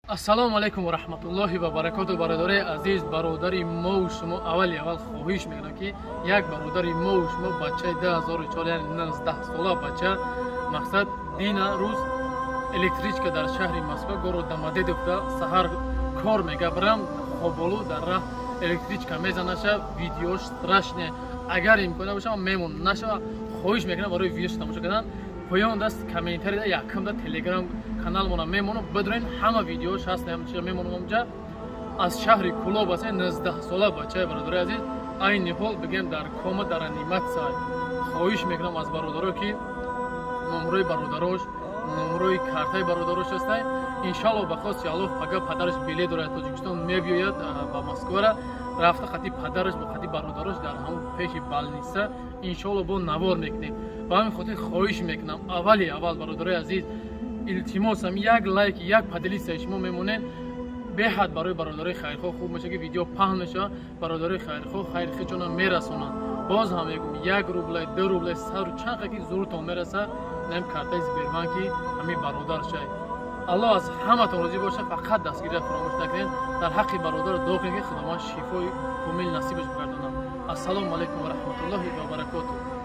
ассалому алайкум ва раҳматуллоҳи ва баракату. бародари азиз, бародари мо шумо аввал хоҳиш мекунам ки як бародари мо шумо бачаи 2004 сола бача мақсад дина рӯз электричка дар шаҳри Москва горо дамаде духта саҳар кор мега барам хоболу дар раҳ электричка мезанаша видеош страшне агар имкона боша мемон наша хоҳиш мекунам барои видеош тамошо кардан поён даст комментарий да якам да телеграм канал мона мемону бадурен ҳама видеош ҳаст мемонам онҷа аз шаҳри Кулоб аст 19 сола бача бародари азиз айни ҳол бигем дар кома дар аниматсия хоҳиш мекунам аз бародаро ки номрои бародарош номрои картаи бародарош ҳастай иншаллоҳ ба хоси Аллоҳ агар падараш билет дорад Тоҷикистон мебиёяд ба Москвара рафта хати падараш ба хати бародарош дар ҳамон пеши балниса иншаллоҳ бо навор мекунем ба ҳамин хотир хоҳиш мекунам аввал бародари азиз илтимосам як лайк як поделитсияи шумо мемонед беҳад барои бародари хайрхоҳ хуб меша ки видео паҳн меша бародари хайрхоҳ хайрхичона мерасонанд боз ҳам мегӯм 1 рубля 2 рубля 100 чанд ки зуртон мераса нем картаи Сбербанки ҳамин бародар шай аллоҳ аз ҳаматон розӣ боша фақат дастгирия фаромӯш накунед дар ҳаққи бародар дуо кунед ки худованд шифои комил насибаш гардонад ассалому алайкум ва раҳматуллоҳи ва баракатуҳ.